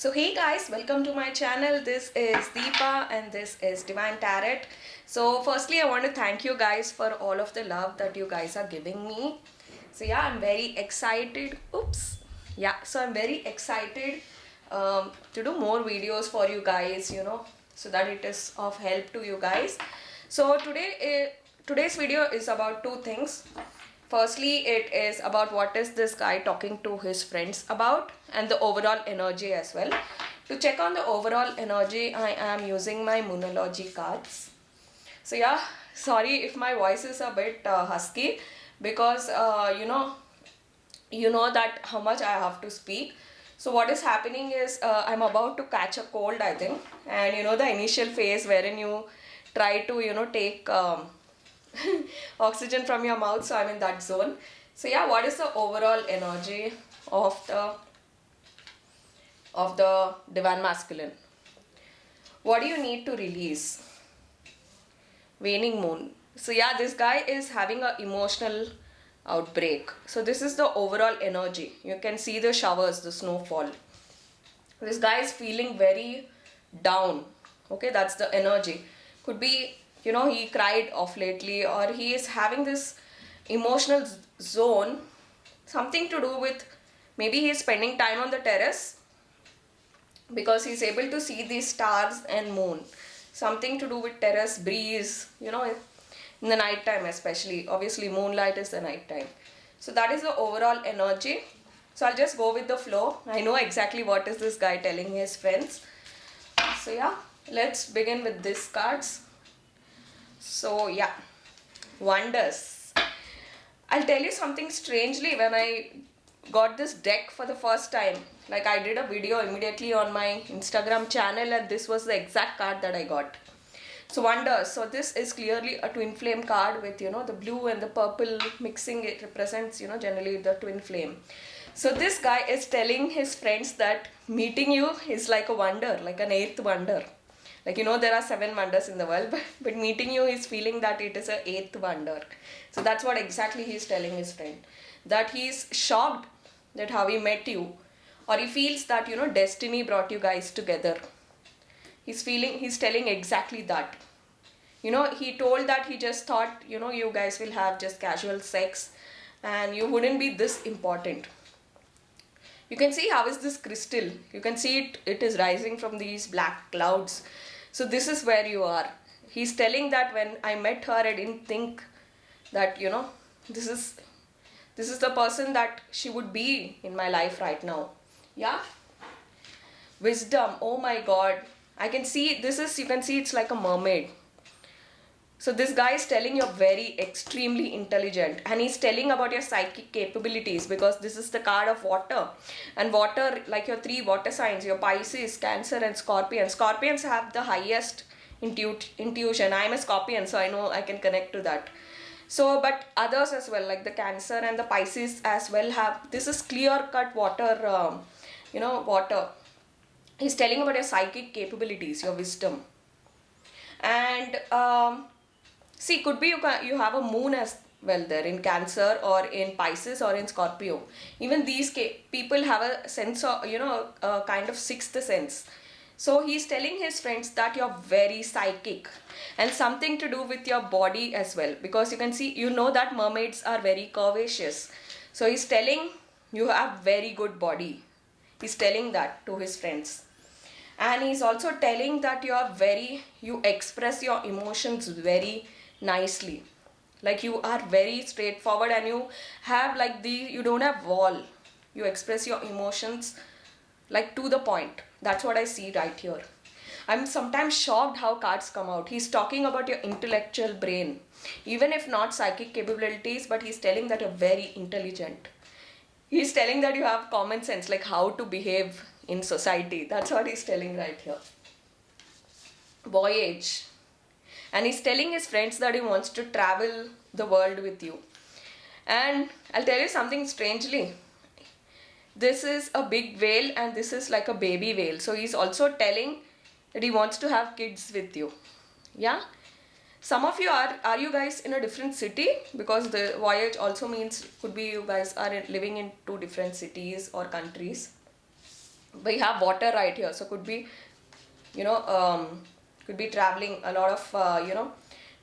So hey guys, welcome to my channel. This is Deepa and this is Divine Tarot. So firstly I want to thank you guys for all of the love that you guys are giving me. So yeah, I'm very excited. Oops. Yeah, so I'm very excited to do more videos for you guys, so that it is of help to you guys. So today's video is about two things. Firstly, it is about what is this guy talking to his friends about and the overall energy as well. To check on the overall energy, I am using my Moonology cards. So yeah, sorry if my voice is a bit husky because you know that how much I have to speak. So what is happening is I'm about to catch a cold, I think, and the initial phase wherein you try to take oxygen from your mouth, so I'm in that zone. So yeah, what is the overall energy of the divine masculine? What do you need to release? Waning moon. So yeah, this guy is having a emotional outbreak. So this is the overall energy. You can see the showers, the snowfall. This guy is feeling very down. Okay, that's the energy. Could be, he cried off lately, or he is having this emotional zone. Something to do with, maybe he is spending time on the terrace because he's able to see these stars and moon. Something to do with terrace breeze, in the night time especially. Obviously moonlight is the night time. So that is the overall energy. So I'll just go with the flow. I know exactly what is this guy telling his friends. So yeah, let's begin with these cards. So yeah, wonders. I'll tell you something strangely. When I got this deck for the first time, like I did a video immediately on my Instagram channel and this was the exact card that I got. So wonders. So this is clearly a twin flame card with the blue and the purple mixing. It represents generally the twin flame. So this guy is telling his friends that meeting you is like a wonder, like an eighth wonder. Like there are 7 wonders in the world, but meeting you is feeling that it is an eighth wonder. So that's what exactly he is telling his friend. That he is shocked that how he met you, or he feels that destiny brought you guys together. He's telling exactly that. He told that he just thought you guys will have just casual sex and you wouldn't be this important. You can see how is this crystal. You can see it is rising from these black clouds. So this is where you are. He's telling that when I met her, I didn't think that this is the person that she would be in my life right now. Yeah. Wisdom. Oh my god. I can see you can see it's like a mermaid. So this guy is telling you're very extremely intelligent, and he's telling about your psychic capabilities because this is the card of water. And water, like your 3 water signs, your Pisces, Cancer and Scorpion. Scorpions have the highest intuition. I'm a Scorpion, so I know I can connect to that. So, but others as well, like the Cancer and the Pisces as well have, this is clear cut water, water. He's telling about your psychic capabilities, your wisdom. And see, could be you have a moon as well there in Cancer or in Pisces or in Scorpio. Even these people have a sense of, a kind of sixth sense. So he's telling his friends that you're very psychic and something to do with your body as well. Because you can see, that mermaids are very curvaceous. So he's telling you have very good body. He's telling that to his friends. And he's also telling that you express your emotions very nicely. Like you are very straightforward and you have you don't have wall. You express your emotions like to the point. That's what I see right here. I'm sometimes shocked how cards come out. He's talking about your intellectual brain. Even if not psychic capabilities, but he's telling that you're very intelligent. He's telling that you have common sense, like how to behave in society. That's what he's telling right here. Voyage. And he's telling his friends that he wants to travel the world with you. And I'll tell you something strangely. This is a big whale and this is like a baby whale. So he's also telling that he wants to have kids with you. Yeah. Some of you are you guys in a different city? Because the voyage also means could be you guys are living in 2 different cities or countries. We have water right here, so could be, you know, could be traveling a lot of,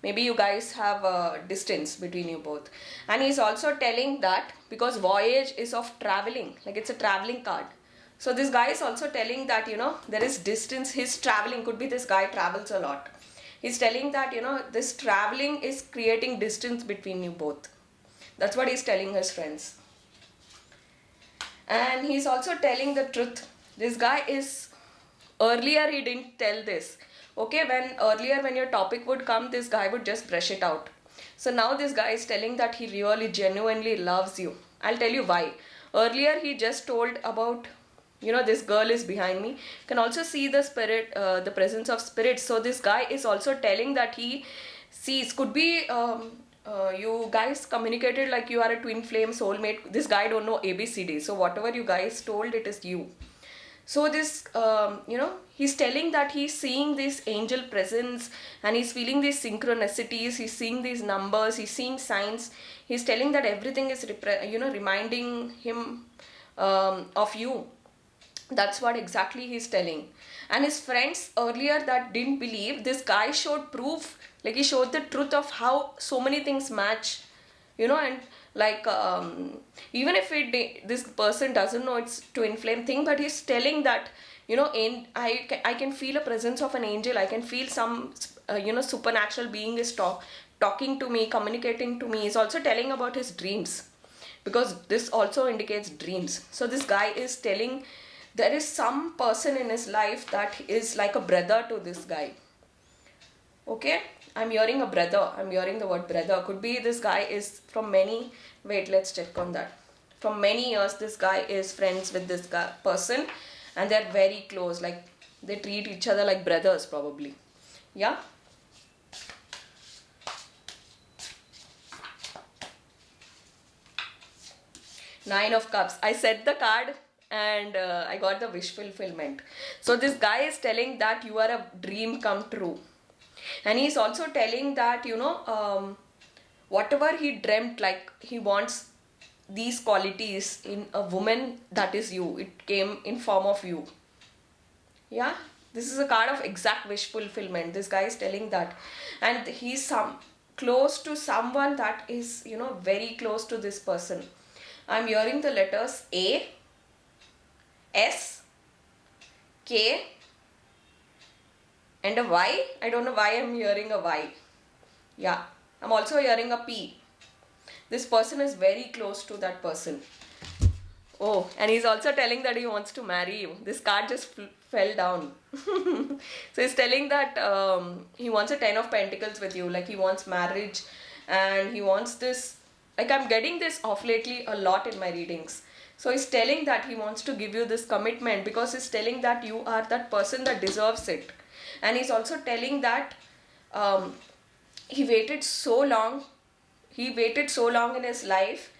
maybe you guys have a distance between you both. And he's also telling that because voyage is of traveling, like it's a traveling card. So this guy is also telling that, there is distance. His traveling, could be this guy travels a lot. He's telling that, this traveling is creating distance between you both. That's what he's telling his friends. And he's also telling the truth. This guy is, earlier he didn't tell this. Okay, when your topic would come, this guy would just brush it out. So now this guy is telling that he really genuinely loves you. I'll tell you why. Earlier he just told about, this girl is behind me. You can also see the spirit, the presence of spirits. So this guy is also telling that he sees, could be, you guys communicated like you are a twin flame soulmate. This guy don't know ABCD. So whatever you guys told, it is you. So this, he's telling that he's seeing this angel presence and he's feeling these synchronicities, he's seeing these numbers, he's seeing signs. He's telling that everything is, reminding him of you. That's what exactly he's telling. And his friends earlier that didn't believe, this guy showed proof, like he showed the truth of how so many things match, and like even if this person doesn't know it's twin flame thing, but he's telling that, I can feel a presence of an angel. I can feel some, supernatural being is talking to me, communicating to me. He's also telling about his dreams, because this also indicates dreams. So this guy is telling there is some person in his life that is like a brother to this guy. Okay, I'm hearing a brother. I'm hearing the word brother. Could be this guy is from many, wait, let's check on that. From many years, this guy is friends with this person, and they're very close. Like they treat each other like brothers probably. Yeah. Nine of Cups. I said the card and I got the wish fulfillment. So this guy is telling that you are a dream come true. And he's also telling that, whatever he dreamt, like he wants these qualities in a woman, that is you. It came in form of you. Yeah, this is a card of exact wish fulfillment. This guy is telling that. And he's close to someone that is, very close to this person. I'm hearing the letters A, S, K, and a Y. I don't know why I'm hearing a Y. Yeah, I'm also hearing a P. This person is very close to that person. Oh, and he's also telling that he wants to marry you. This card just fell down. So he's telling that he wants a 10 of Pentacles with you. Like he wants marriage and he wants this. Like I'm getting this off lately a lot in my readings. So he's telling that he wants to give you this commitment because he's telling that you are that person that deserves it. And he's also telling that he waited so long. He waited so long in his life.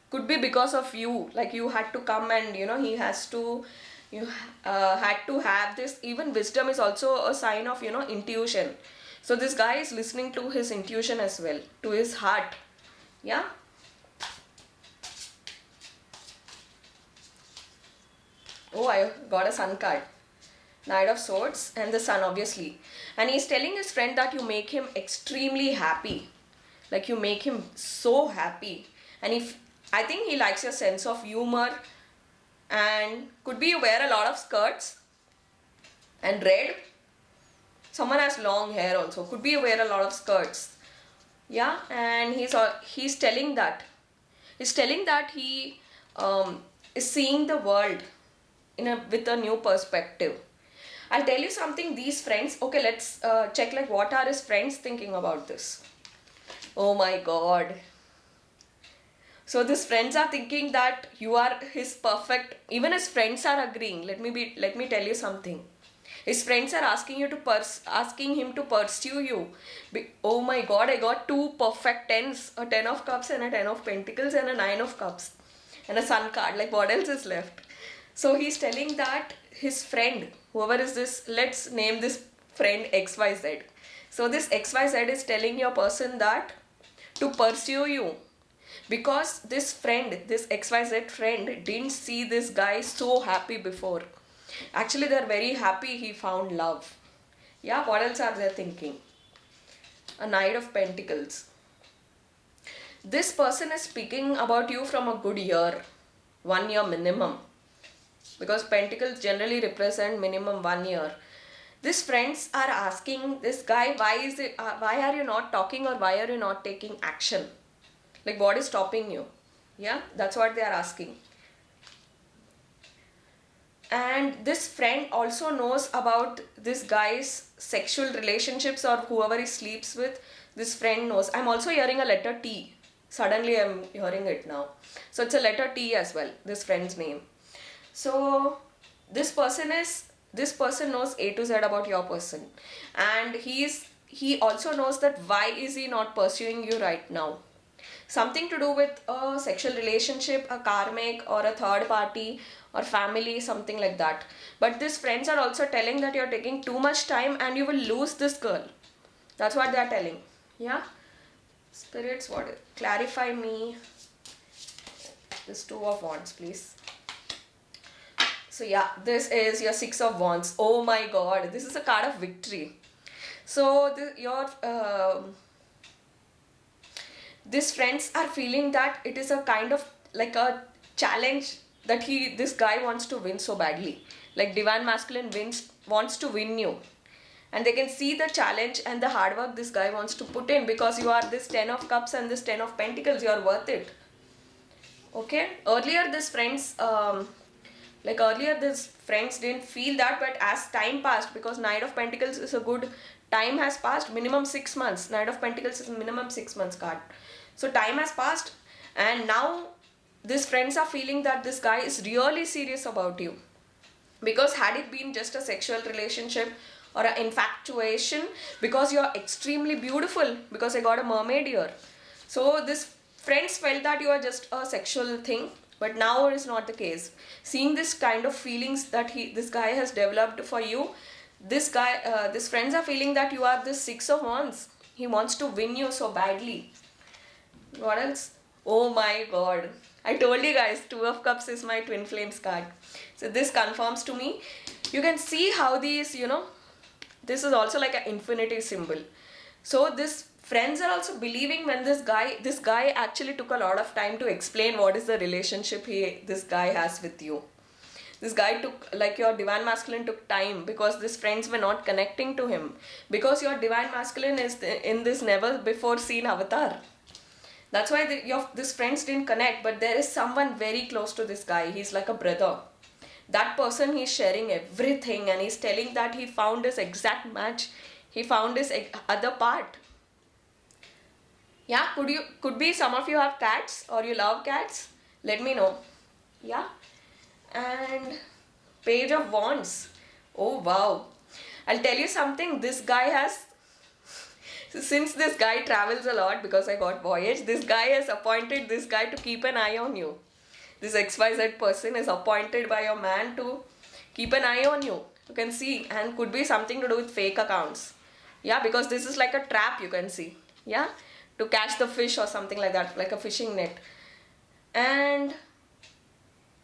Could be because of you. Like you had to come and, he has to, you had to have this. Even wisdom is also a sign of, intuition. So this guy is listening to his intuition as well, to his heart. Yeah. Oh, I got a sun card. Knight of Swords and the Sun, obviously. And he's telling his friend that you make him extremely happy. Like you make him so happy. And I think he likes your sense of humor. And could be you wear a lot of skirts. And red. Someone has long hair also. Could be you wear a lot of skirts. Yeah. And he's telling that. He's telling that he is seeing the world with a new perspective. I'll tell you something, these friends, okay, let's check like what are his friends thinking about this. Oh my God. So these friends are thinking that you are his perfect, even his friends are agreeing. Let me tell you something. His friends are asking him to pursue you. Oh my God, I got two perfect tens, a 10 of Cups and a 10 of Pentacles and a 9 of Cups and a Sun card. Like what else is left? So he's telling that his friend, whoever is this, let's name this friend XYZ. So this XYZ is telling your person that to pursue you. Because this friend, this XYZ friend didn't see this guy so happy before. Actually, they're very happy he found love. Yeah, what else are they thinking? A Knight of Pentacles. This person is speaking about you from a good year, 1 year minimum, because Pentacles generally represent minimum 1 year. These friends are asking this guy, why are you not talking, or why are you not taking action? Like, what is stopping you? Yeah, that's what they are asking. And this friend also knows about this guy's sexual relationships or whoever he sleeps with. This friend knows. I'm also hearing a letter T. Suddenly I'm hearing it now. So it's a letter T as well, this friend's name. So this person knows A to Z about your person. And he also knows that why is he not pursuing you right now. Something to do with a sexual relationship, a karmic, or a third party, or family, something like that. But these friends are also telling that you're taking too much time and you will lose this girl. That's what they are telling. Yeah? Spirits, what? Clarify me this Two of Wands, please. So yeah, this is your Six of Wands. Oh my god, this is a card of victory. So these friends are feeling that it is a kind of like a challenge that this guy wants to win so badly. Like Divine Masculine wants to win you. And they can see the challenge and the hard work this guy wants to put in, because you are this 10 of Cups and this 10 of Pentacles. You are worth it. Okay? Earlier these friends didn't feel that, but as time passed, because Knight of Pentacles is a good time has passed, minimum 6 months. Knight of Pentacles is a minimum 6 months card. So time has passed, and now these friends are feeling that this guy is really serious about you. Because had it been just a sexual relationship or an infatuation, because you're extremely beautiful, because I got a mermaid here. So this friends felt that you are just a sexual thing, but now it is not the case. Seeing this kind of feelings that this guy has developed for you, these friends are feeling that you are this Six of Wands. He wants to win you so badly. What else? Oh my god. I told you guys, Two of Cups is my Twin Flames card. So this confirms to me. You can see how these, this is also like an infinity symbol. So this friends are also believing when this guy actually took a lot of time to explain what is the relationship this guy has with you. This guy took, like your Divine Masculine took time, because these friends were not connecting to him. Because your Divine Masculine is in this never before seen avatar. That's why these friends didn't connect, but there is someone very close to this guy. He's like a brother. That person, he's sharing everything, and he's telling that he found his exact match. He found his other part. Yeah, could be some of you have cats or you love cats. Let me know. Yeah. And Page of Wands. Oh wow. I'll tell you something. Since this guy travels a lot, because I got Voyage, this guy has appointed this guy to keep an eye on you. This XYZ person is appointed by your man to keep an eye on you. You can see, and could be something to do with fake accounts. Yeah, because this is like a trap, you can see. Yeah, to catch the fish or something like that, like a fishing net. And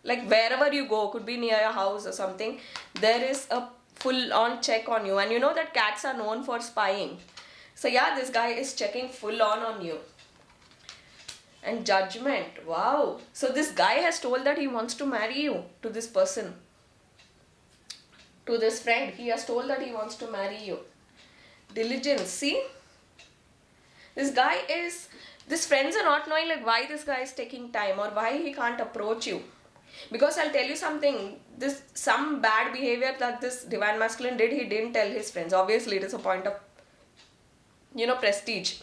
like wherever you go, could be near your house or something, there is a full-on check on you. And you know that cats are known for spying. So yeah, this guy is checking full on you. And Judgment. Wow. So this guy has told that he wants to marry you to this person. To this friend. He has told that he wants to marry you. Diligence. See? These friends are not knowing like why this guy is taking time or why he can't approach you. Because I'll tell you something. Some bad behavior that this Divine Masculine did, he didn't tell his friends. Obviously, it is a point of prestige.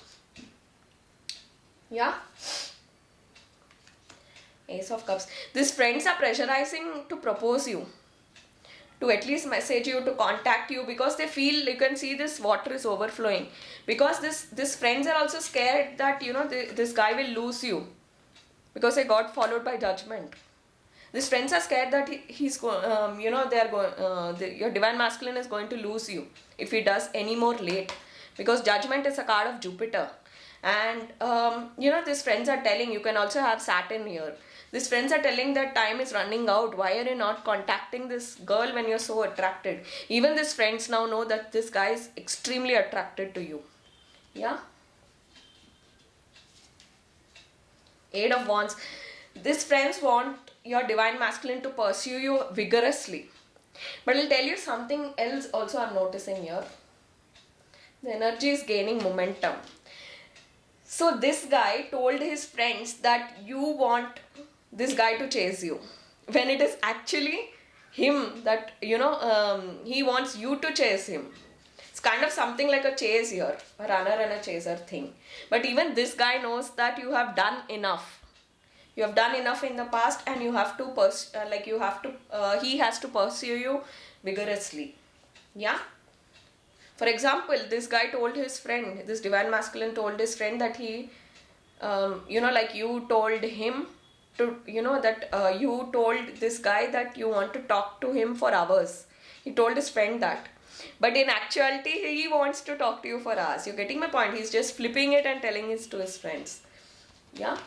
Yeah. Ace of Cups. These friends are pressurizing to propose you, to at least message you, to contact you, because they feel, you can see this water is overflowing. Because this friends are also scared that this guy will lose you, because they got followed by Judgment. These friends are scared that your Divine Masculine is going to lose you if he does any more late. Because Judgment is a card of Jupiter. And these friends are telling, you can also have Saturn here. These friends are telling that time is running out. Why are you not contacting this girl when you're so attracted? Even these friends now know that this guy is extremely attracted to you. Yeah. Eight of Wands. These friends want your divine masculine to pursue you vigorously. But I'll tell you something else also I'm noticing here. The energy is gaining momentum. So this guy told his friends that you want this guy to chase you, when it is actually him that he wants you to chase him. It's kind of something like a chase here, a runner and a chaser thing. But even this guy knows that you have done enough. You have done enough in the past, and you have to he has to pursue you vigorously. Yeah. For example, this guy told his friend, this divine masculine told his friend that he, like you told him to, you told this guy that you want to talk to him for hours. He told his friend that. But in actuality, he wants to talk to you for hours. You're getting my point? He's just flipping it and telling it to his friends. Yeah.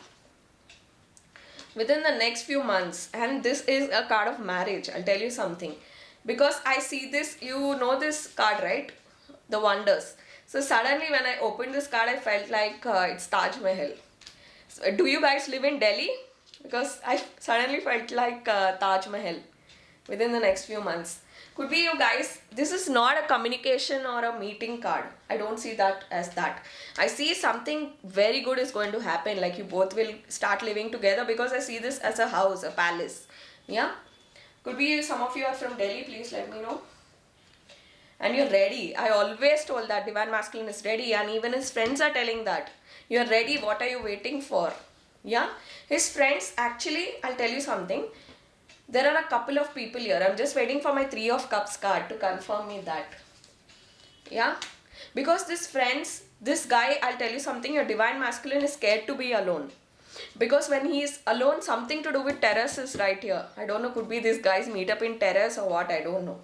Within the next few months, and this is a card of marriage, I'll tell you something. Because I see this, you know this card, right? The Wonders. So suddenly when I opened this card, I felt like it's Taj Mahal. So, do you guys live in Delhi? Because I suddenly felt like Taj Mahal within the next few months. Could be you guys, this is not a communication or a meeting card. I don't see that as that. I see something very good is going to happen, like you both will start living together, because I see this as a house, a palace. Yeah. Could be some of you are from Delhi, please let me know. And you're ready. I always told that divine masculine is ready, and even his friends are telling that. You're ready, what are you waiting for? Yeah. His friends, actually, I'll tell you something. There are a couple of people here. I'm just waiting for my Three of Cups card to confirm me that. Yeah. Because this guy, I'll tell you something, your divine masculine is scared to be alone. Because when he is alone, something to do with terrace is right here. I don't know, could be these guys meet up in terrace or what, I don't know.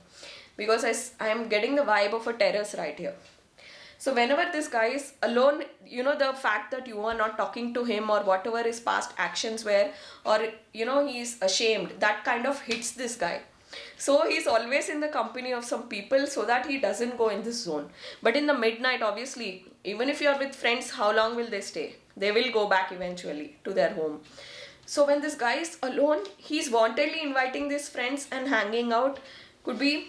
Because I am getting the vibe of a terrace right here. So whenever this guy is alone, the fact that you are not talking to him, or whatever his past actions were, or he is ashamed, that kind of hits this guy. So he's always in the company of some people so that he doesn't go in this zone. But in the midnight, obviously, even if you're with friends, how long will they stay? They will go back eventually to their home. So when this guy is alone, he's wantedly inviting these friends and hanging out. Could be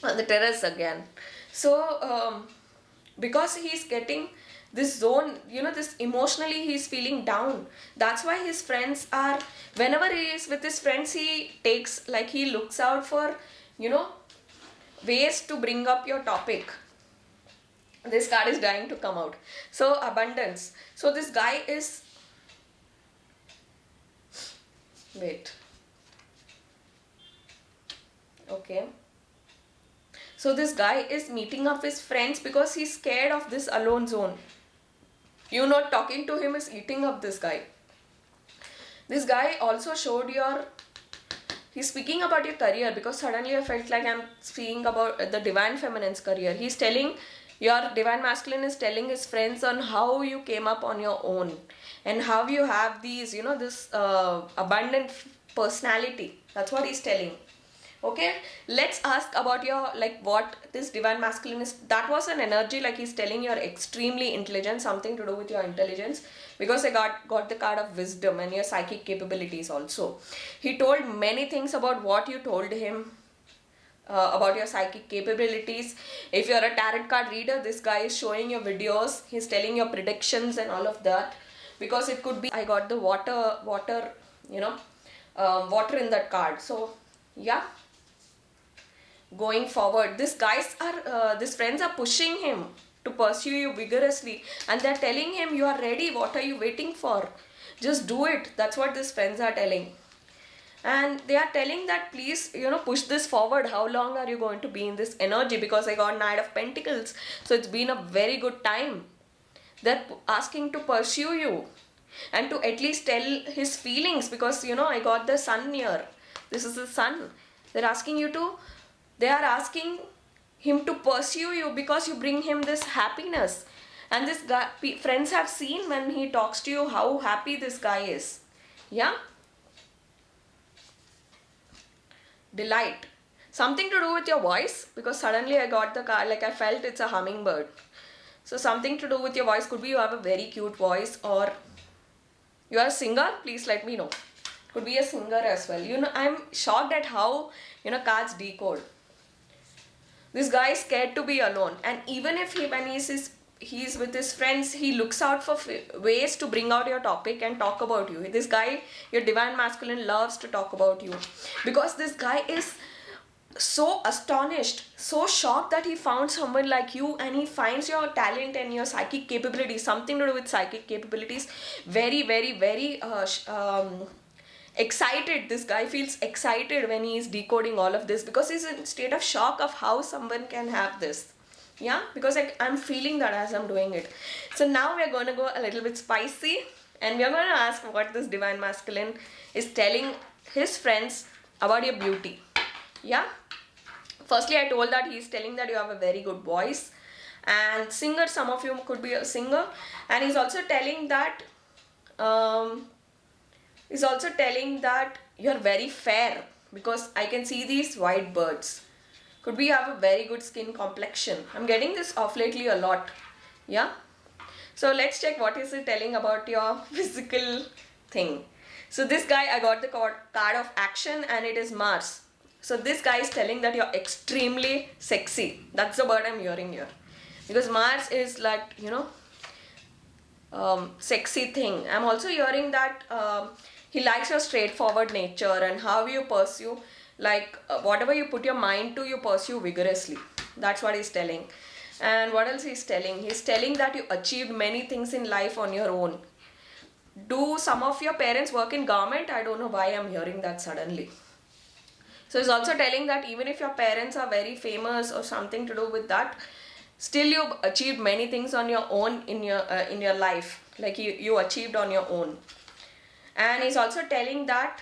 on the terrace again. So because he's getting this zone, this emotionally he's feeling down. That's why his friends are, whenever he is with his friends, he takes, like, he looks out for ways to bring up your topic. This card is dying to come out. So abundance. So this guy is, wait, okay. So this guy is meeting up his friends because he's scared of this alone zone. You not talking to him is eating up this guy. This guy also showed he's speaking about your career, because suddenly I felt like I'm speaking about the divine feminine's career. He's telling, your divine masculine is telling his friends on how you came up on your own, and how you have these, this abundant personality. That's what he's telling. Okay, let's ask about your, like, what this divine masculine is. That was an energy, like he's telling you're extremely intelligent, something to do with your intelligence, because I got the card of wisdom and your psychic capabilities also. He told many things about what you told him, about your psychic capabilities. If you're a tarot card reader, this guy is showing your videos, he's telling your predictions and all of that, because it could be, I got the water in that card. So yeah, going forward, these friends are pushing him to pursue you vigorously, and they're telling him, you are ready, what are you waiting for, just do it. That's what these friends are telling. And they are telling that, please, push this forward. How long are you going to be in this energy? Because I got Knight of Pentacles, so it's been a very good time. They're asking to pursue you, and to at least tell his feelings, because I got the Sun here. This is the Sun. They are asking him to pursue you, because you bring him this happiness. And this guy, friends have seen when he talks to you how happy this guy is. Yeah. Delight. Something to do with your voice, because suddenly I got the card, like I felt it's a hummingbird. So something to do with your voice. Could be you have a very cute voice, or you are a singer. Please let me know. Could be a singer as well. You know, I'm shocked at how, cards decode. This guy is scared to be alone, and even if when he's with his friends, he looks out for ways to bring out your topic and talk about you. This guy, your divine masculine, loves to talk about you, because this guy is so astonished, so shocked that he found someone like you, and he finds your talent and your psychic capabilities, something to do with psychic capabilities, very, very, very excited. This guy feels excited when he is decoding all of this, because he's in state of shock of how someone can have this. Yeah, because I'm feeling that as I'm doing it. So now we're going to go a little bit spicy, and we're going to ask what this divine masculine is telling his friends about your beauty. Yeah. Firstly, I told that he's telling that you have a very good voice, and singer, some of you could be a singer, and he's also telling that you're very fair, because I can see these white birds. Could be you have a very good skin complexion. I'm getting this off lately a lot. Yeah. So let's check what is it telling about your physical thing. So this guy, I got the card of action, and it is Mars. So this guy is telling that you're extremely sexy. That's the word I'm hearing here. Because Mars is like, sexy thing. I'm also hearing that he likes your straightforward nature and how you pursue, like whatever you put your mind to, you pursue vigorously. That's what he's telling. And what else he's telling? He's telling that you achieved many things in life on your own. Do some of your parents work in government? I don't know why I'm hearing that suddenly. So he's also telling that even if your parents are very famous or something to do with that, still you achieved many things on your own in your life, like you achieved on your own. And he's also telling that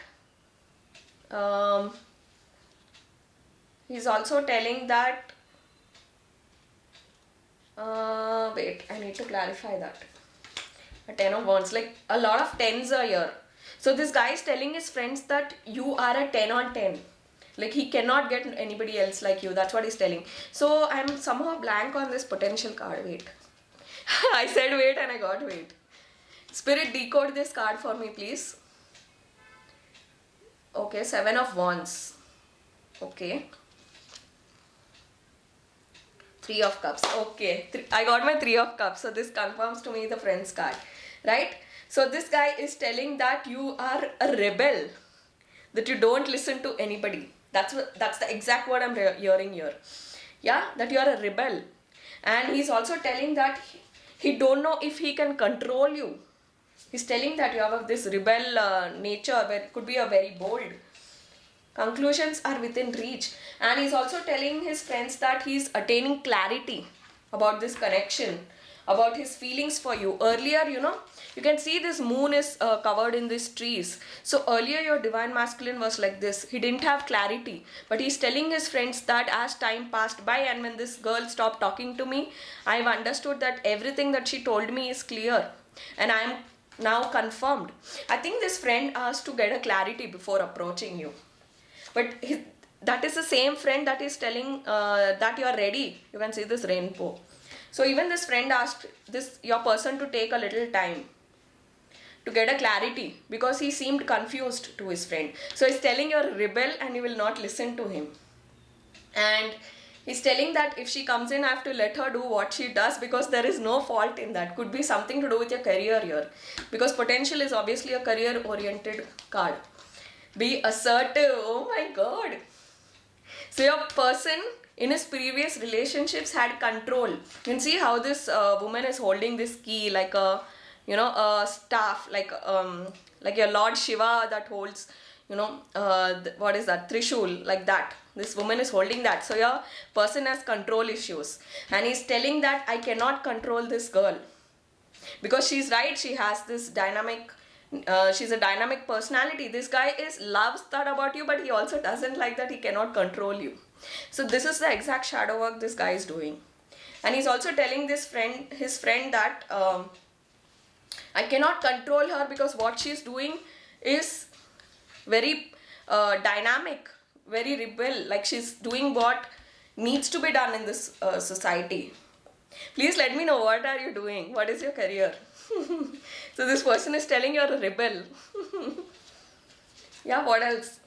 wait, I need to clarify that. A 10 of wands, like a lot of 10s are here. So this guy is telling his friends that you are a 10 on 10. Like he cannot get anybody else like you. That's what he's telling. So I'm somehow blank on this potential card. Wait. I said wait and I got wait. Spirit, decode this card for me, please. Okay, 7 of wands. Okay. 3 of cups. Okay. I got my 3 of cups. So this confirms to me the friends card. Right? So this guy is telling that you are a rebel. That you don't listen to anybody. That's the exact word I'm hearing here. Yeah, that you are a rebel. And he's also telling that he don't know if he can control you. He's telling that you have this rebel nature, where it could be a very bold. Conclusions are within reach. And he's also telling his friends that he's attaining clarity about this connection, about his feelings for you. Earlier, you can see this moon is covered in these trees. So earlier your divine masculine was like this. He didn't have clarity. But he's telling his friends that as time passed by and when this girl stopped talking to me, I've understood that everything that she told me is clear. And I'm now confirmed. I think this friend asked to get a clarity before approaching you. But that is the same friend that is telling that you are ready. You can see this rainbow. So even this friend asked your person to take a little time to get a clarity, because he seemed confused to his friend. So he's telling you're a rebel and you will not listen to him. And he's telling that if she comes in, I have to let her do what she does, because there is no fault in that. Could be something to do with your career here, because potential is obviously a career oriented card. Be assertive. Oh my god. So your person in his previous relationships had control. You can see how this woman is holding this key like a a staff, like your Lord Shiva that holds, what is that, Trishul, like that. This woman is holding that. So your person has control issues, and he's telling that I cannot control this girl, because she's right, she has this dynamic, she's a dynamic personality. This guy loves that about you, but he also doesn't like that he cannot control you. So this is the exact shadow work this guy is doing. And he's also telling his friend that I cannot control her because what she's doing is very dynamic, very rebel. Like she's doing what needs to be done in this society. Please let me know, what are you doing? What is your career? So this person is telling you're a rebel. Yeah, what else?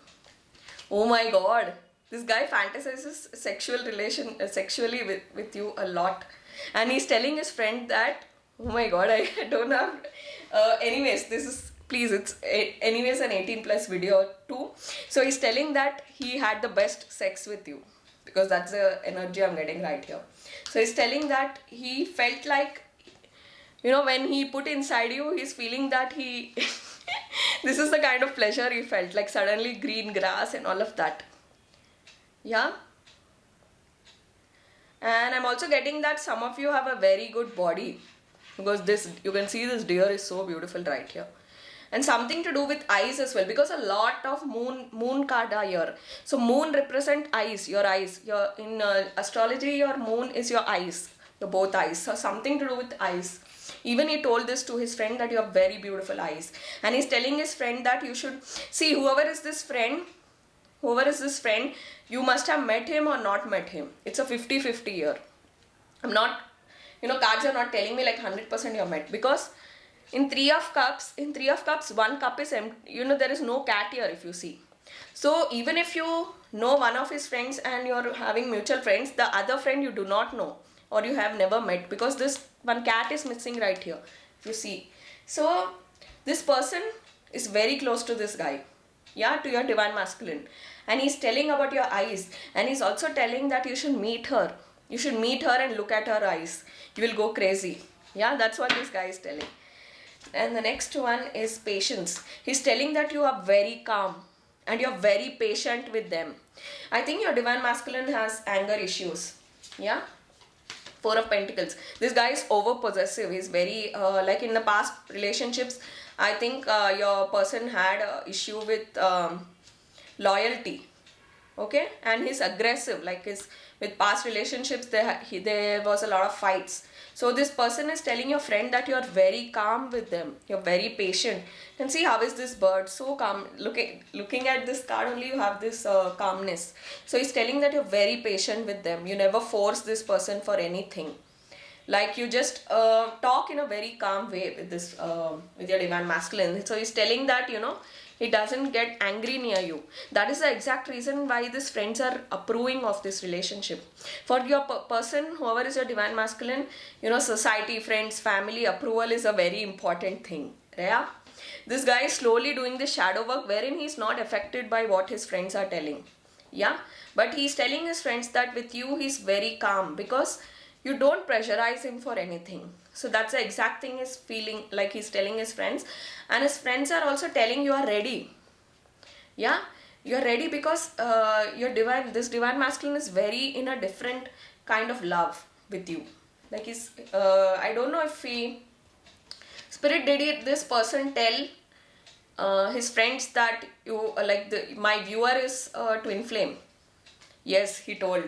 Oh my god. This guy fantasizes sexually with you a lot. And he's telling his friend that, oh my god, I don't have. Anyways, this is, please, anyways an 18 plus video too. So he's telling that he had the best sex with you, because that's the energy I'm getting right here. So he's telling that he felt like, when he put inside you, he's feeling that he this is the kind of pleasure he felt, like suddenly green grass and all of that. Yeah. And I'm also getting that some of you have a very good body, because this, you can see this deer is so beautiful right here. And something to do with eyes as well, because a lot of moon card are here. So moon represent eyes, your eyes. In astrology, your moon is your eyes, your both eyes. So something to do with eyes. Even he told this to his friend that you have very beautiful eyes. And he's telling his friend that you should see whoever is this friend, you must have met him or not met him. It's a 50-50 year. I'm not, cards are not telling me like 100% you're met, because in Three of Cups, one cup is empty. There is no cat here if you see. So even if you know one of his friends and you're having mutual friends, the other friend you do not know or you have never met, because this one cat is missing right here, if you see. So this person is very close to this guy, yeah, to your divine masculine. And he's telling about your eyes, and he's also telling that you should meet her. You should meet her and look at her eyes. You will go crazy. Yeah, that's what this guy is telling. And the next one is patience. He's telling that you are very calm and you're very patient with them. I think your divine masculine has anger issues. Yeah. Four of Pentacles. This guy is over possessive. He's very like in the past relationships, I think your person had an issue with loyalty. Okay, and he's aggressive. Like with past relationships, there was a lot of fights. So this person is telling your friend that you're very calm with them. You're very patient. And see, how is this bird so calm? Looking at this card only, you have this calmness. So he's telling that you're very patient with them. You never force this person for anything. Like you just talk in a very calm way with this with your divine masculine. So he's telling that he doesn't get angry near you. That is the exact reason why these friends are approving of this relationship. For your person, whoever is your divine masculine, society, friends, family approval is a very important thing. Yeah. This guy is slowly doing the shadow work wherein he's not affected by what his friends are telling. Yeah. But he's telling his friends that with you he's very calm, because you don't pressurize him for anything. So that's the exact thing he's feeling, like he's telling his friends. And his friends are also telling you are ready. Yeah, you're ready, because this divine masculine is very in a different kind of love with you. Like I don't know if Spirit, did this person tell his friends that you my viewer is twin flame? Yes, he told.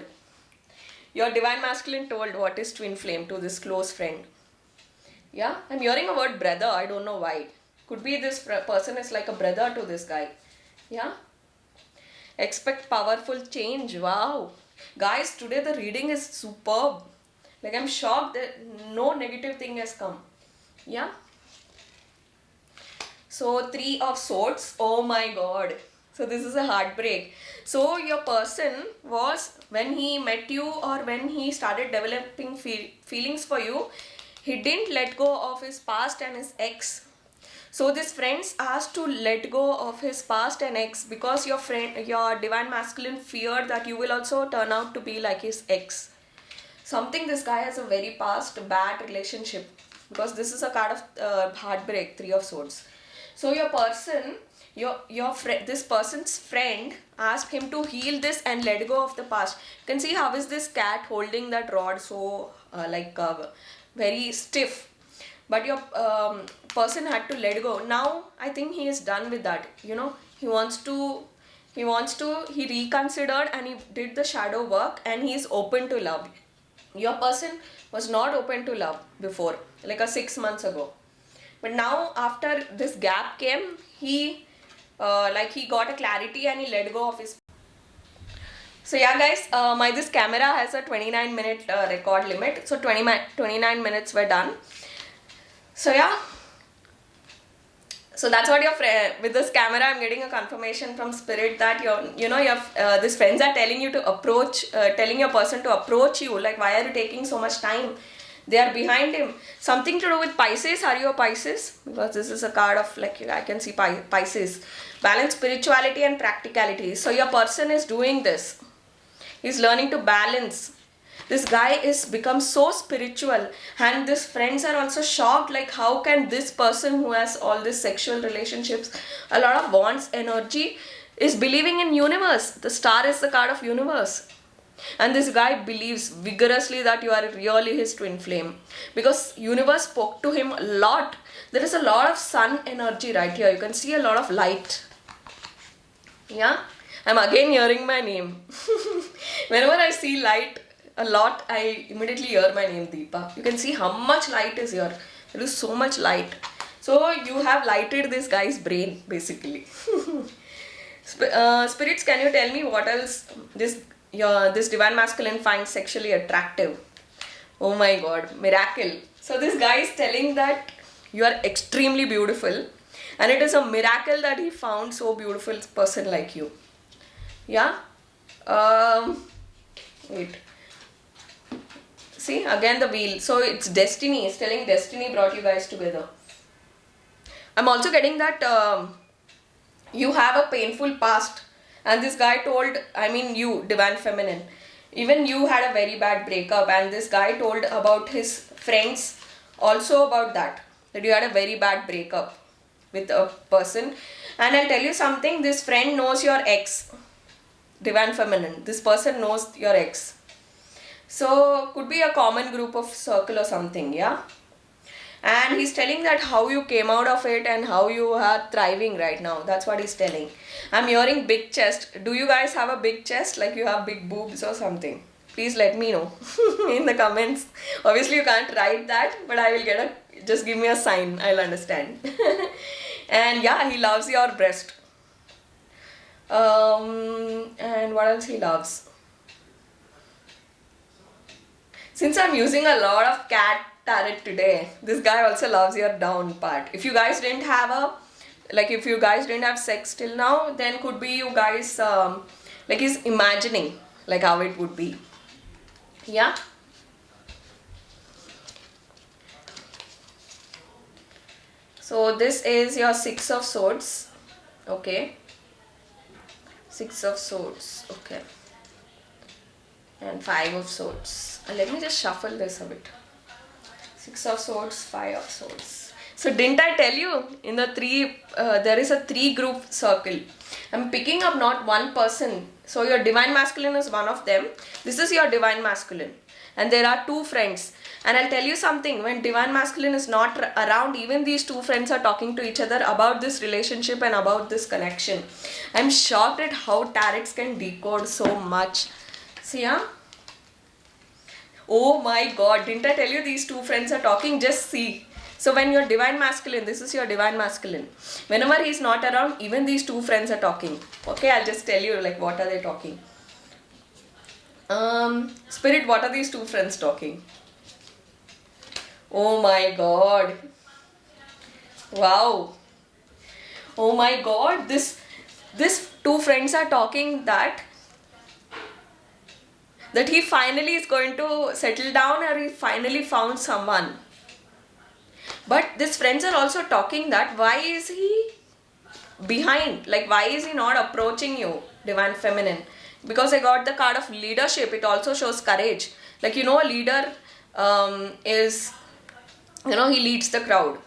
Your divine masculine told what is twin flame to this close friend. Yeah, I'm hearing a word brother. I don't know why. Could be this person is like a brother to this guy. Yeah. Expect powerful change. Wow. Guys, today the reading is superb. Like I'm shocked that no negative thing has come. Yeah. So 3 of Swords. Oh my god. So this is a heartbreak. So your person was, when he met you or when he started developing feelings for you, he didn't let go of his past and his ex. So this friends asked to let go of his past and ex, because your divine masculine feared that you will also turn out to be like his ex. Something, this guy has a very past bad relationship, because this is a card of heartbreak, 3 of Swords. So your person, this person's friend asked him to heal this and let go of the past. You can see how is this cat holding that rod so very stiff. But your person had to let go. Now I think he is done with that. He reconsidered and he did the shadow work, and he is open to love. Your person was not open to love before, like a 6 months ago. But now after this gap came, he he got a clarity and he let go of his. So yeah guys, my this camera has a 29-minute record limit. So 29 minutes were done. So yeah, so that's what your friend with this camera. I'm getting a confirmation from spirit that your these friends are telling you to approach, telling your person to approach you. Like, why are you taking so much time? They are behind him. Something to do with Pisces. Are you a Pisces? Because this is a card of, like, I can see Pisces. Balance spirituality and practicality. So your person is doing this. He's learning to balance. This guy is become so spiritual, and his friends are also shocked, like, how can this person who has all these sexual relationships, a lot of wants energy, is believing in universe. The star is the card of universe, and this guy believes vigorously that you are really his twin flame, because universe spoke to him a lot. There is a lot of sun energy right here. You can see a lot of light. Yeah, I'm again hearing my name. Whenever I see light a lot, I immediately hear my name, Deepa. You can see how much light is here. There is so much light. So you have lighted this guy's brain, basically. Spirits, can you tell me what else this divine masculine finds sexually attractive? Oh my god, miracle. So this guy is telling that you are extremely beautiful, and it is a miracle that he found so beautiful person like you. Yeah. Wait. See, again the wheel. So it's destiny. It's telling destiny brought you guys together. I'm also getting that you have a painful past, and this guy told, I mean you, divine feminine, even you had a very bad breakup, and this guy told about his friends also about that you had a very bad breakup with a person. And I'll tell you something, this friend knows your ex, divine feminine. This person knows your ex. So could be a common group of circle or something, yeah. And he's telling that how you came out of it and how you are thriving right now. That's what he's telling. I'm hearing big chest. Do you guys have a big chest? Like you have big boobs or something? Please let me know in the comments. Obviously you can't write that, but I will just give me a sign. I'll understand. And yeah, he loves your breast. And what else he loves? Since I'm using a lot of cat tarot today, this guy also loves your down part. If you guys didn't have if you guys didn't have sex till now, then could be you guys, he's imagining like how it would be. Yeah. So this is your Six of Swords. Okay. Six of Swords. Okay. And Five of Swords. Let me just shuffle this a bit. Six of Swords, Five of Swords. So didn't I tell you in the there is a 3-group circle. I'm picking up not one person. So your divine masculine is one of them. This is your divine masculine. And there are 2 friends. And I'll tell you something, when divine masculine is not around, even these 2 friends are talking to each other about this relationship and about this connection. I'm shocked at how tarots can decode so much. See, yeah? Oh my god, didn't I tell you these 2 friends are talking? Just see. So when you're divine masculine, this is your divine masculine. Whenever he's not around, even these 2 friends are talking. Okay, I'll just tell you like what are they talking. Spirit, what are these 2 friends talking? Oh my god. Wow. Oh my god, this 2 friends are talking that he finally is going to settle down, or he finally found someone. But these friends are also talking that why is he behind? Like why is he not approaching you, divine feminine? Because I got the card of leadership. It also shows courage. Like a leader is, he leads the crowd.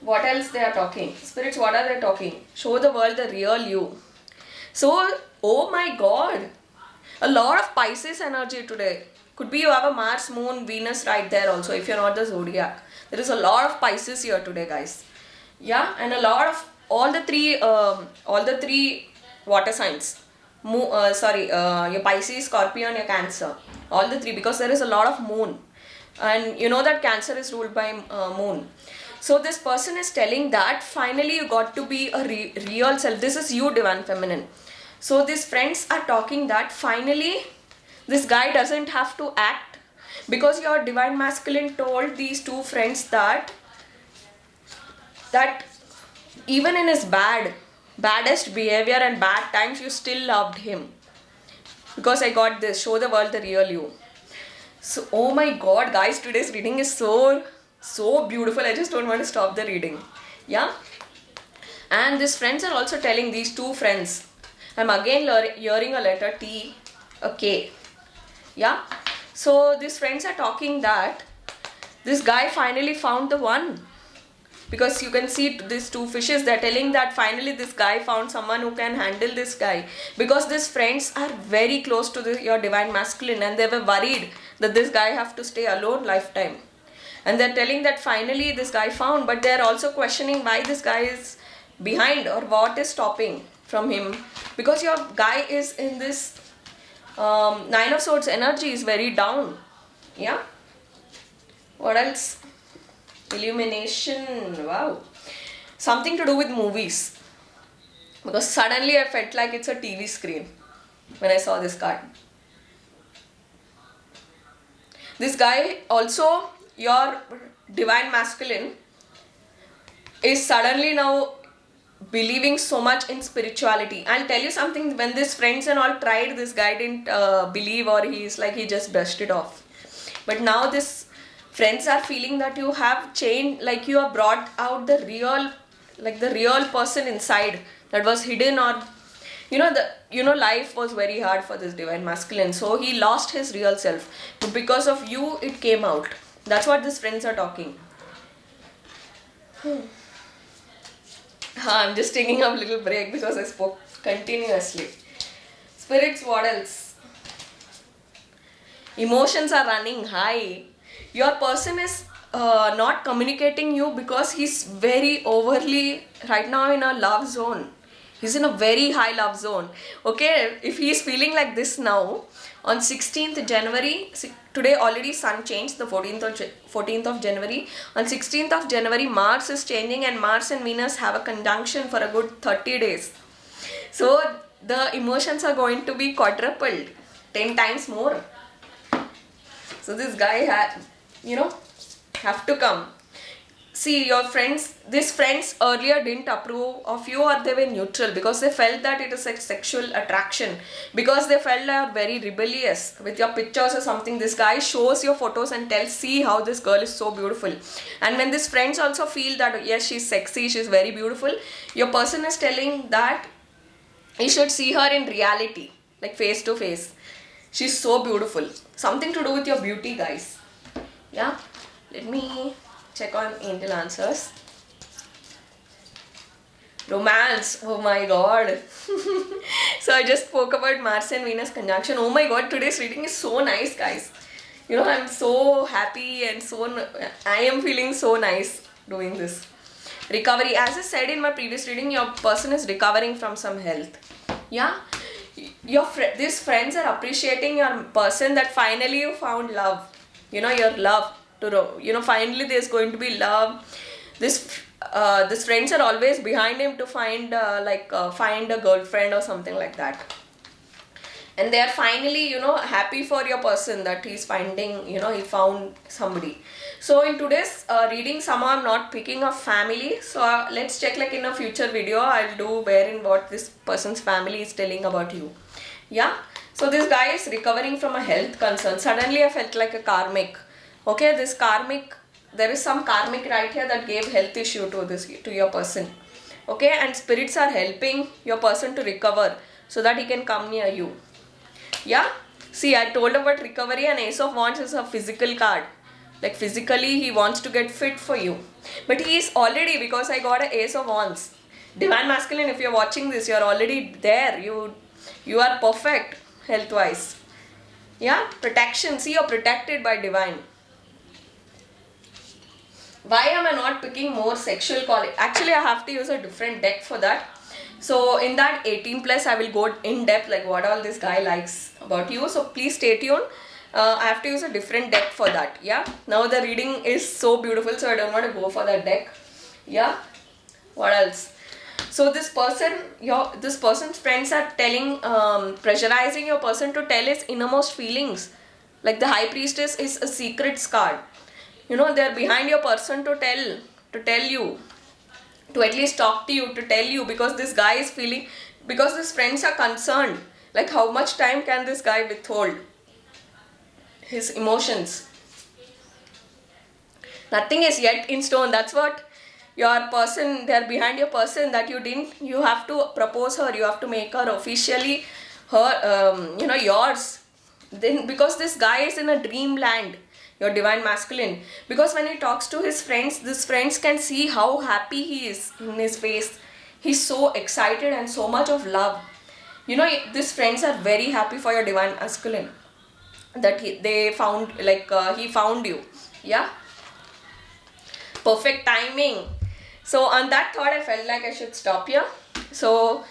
What else they are talking? Spirits, what are they talking? Show the world the real you. So, oh my god. A lot of Pisces energy today. Could be you have a Mars, Moon, Venus right there also if you're not the zodiac. There is a lot of Pisces here today, guys. Yeah, and a lot of all the three water signs. Your Pisces, Scorpio, and your Cancer. all the three, because there is a lot of moon, and you know that Cancer is ruled by moon. So this person is telling that finally you got to be a real self. This is you, divine feminine. So these friends are talking that finally this guy doesn't have to act, because your divine masculine told these two friends that even in his baddest behavior and bad times, you still loved him. Because I got this, show the world the real you. So, oh my god, guys, today's reading is so beautiful. I just don't want to stop the reading. Yeah. And these friends are also telling, these two friends, I'm again hearing a letter T, a K. Yeah. So these friends are talking that this guy finally found the one. Because you can see these two fishes, they're telling that finally this guy found someone who can handle this guy. Because these friends are very close to your divine masculine, and they were worried that this guy have to stay alone lifetime. And they're telling that finally this guy found, but they're also questioning why this guy is behind, or what is stopping from him. Because your guy is in this Nine of Swords energy, is very down. Yeah. What else? Illumination. Wow. Something to do with movies. Because suddenly I felt like it's a TV screen when I saw this card. This guy also, your divine masculine, is suddenly now believing so much in spirituality. I'll tell you something, when these friends and all tried, this guy didn't believe, or he's like, he just brushed it off. But now this friends are feeling that you have changed, like you have brought out the real person inside that was hidden, or life was very hard for this divine masculine, so he lost his real self, but because of you it came out. That's what these friends are talking. I'm just taking a little break because I spoke continuously. Spirits, what else? Emotions are running high. Your person is not communicating you because he's very overly right now in a love zone. He's in a very high love zone. Okay, if he's feeling like this now, on 16th January, today already sun changed, the 14th of January. On 16th of January, Mars is changing, and Mars and Venus have a conjunction for a good 30 days. So the emotions are going to be quadrupled, 10 times more. So this guy have to come. See, your friends, these friends earlier didn't approve of you, or they were neutral, because they felt that it is a sexual attraction, because they felt you are very rebellious with your pictures or something. This guy shows your photos and tells, see how this girl is so beautiful. And when these friends also feel that yes, she's sexy, she's very beautiful, your person is telling that you should see her in reality, like face to face. She's so beautiful. Something to do with your beauty, guys. Yeah, let me check on angel answers. Romance. Oh my god. So I just spoke about Mars and Venus conjunction. Oh my god, today's reading is so nice, guys. I'm so happy, and I am feeling so nice doing this. Recovery. As I said in my previous reading, your person is recovering from some health. Yeah. These friends are appreciating your person, that finally you found love. Your love. Finally there's going to be love. This friends are always behind him to find find a girlfriend or something like that. And they are finally happy for your person that he's finding, he found somebody. So in today's reading, somehow I'm not picking a family, so let's check, like in a future video I'll do wherein what this person's family is telling about you. Yeah. So this guy is recovering from a health concern. Suddenly I felt like a karmic. Okay, there is some karmic right here that gave health issue to your person. Okay, and spirits are helping your person to recover so that he can come near you. Yeah, see, I told about recovery, and Ace of Wands is a physical card. Like physically he wants to get fit for you, but he is already, because I got an Ace of Wands. Divine masculine, if you're watching this, you're already there. You are perfect health wise. Yeah, protection. See, you're protected by divine. Why am I not picking more sexual quality? Actually, I have to use a different deck for that. So in that 18 plus, I will go in depth like what all this guy likes about you. So please stay tuned. I have to use a different deck for that. Yeah, now the reading is so beautiful, so I don't want to go for that deck. Yeah, what else? So this person's friends are telling, pressurizing your person to tell his innermost feelings. Like the High Priestess is a secrets card. You know, they're behind your person to tell you, to at least talk to you, to tell you, because this guy is feeling, because his friends are concerned. Like, how much time can this guy withhold his emotions? Nothing is yet in stone. That's what your person, they're behind your person, that you have to propose her, you have to make her officially her, yours. Then, because this guy is in a dreamland, your divine masculine, because when he talks to his friends, these friends can see how happy he is in his face. He's so excited and so much of love. You know, these friends are very happy for your divine masculine, that they found, like, he found you. Yeah, perfect timing. So on that thought, I felt like I should stop here. So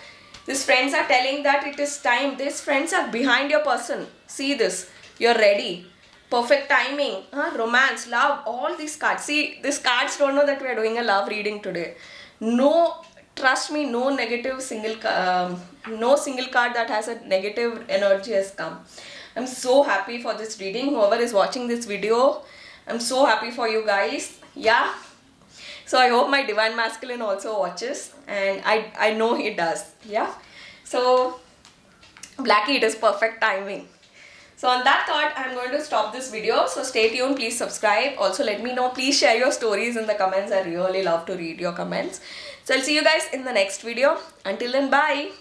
these friends are telling that it is time. These friends are behind your person. See this, you're ready. Perfect timing, romance, love, all these cards. See, these cards don't know that we are doing a love reading today. No, trust me, no no single card that has a negative energy has come. I'm so happy for this reading. Whoever is watching this video, I'm so happy for you guys. Yeah. So I hope my divine masculine also watches, and I know he does. Yeah. So Blackie, it is perfect timing. So on that thought, I'm going to stop this video. So stay tuned, please subscribe. Also let me know, please share your stories in the comments. I really love to read your comments. So I'll see you guys in the next video. Until then, bye.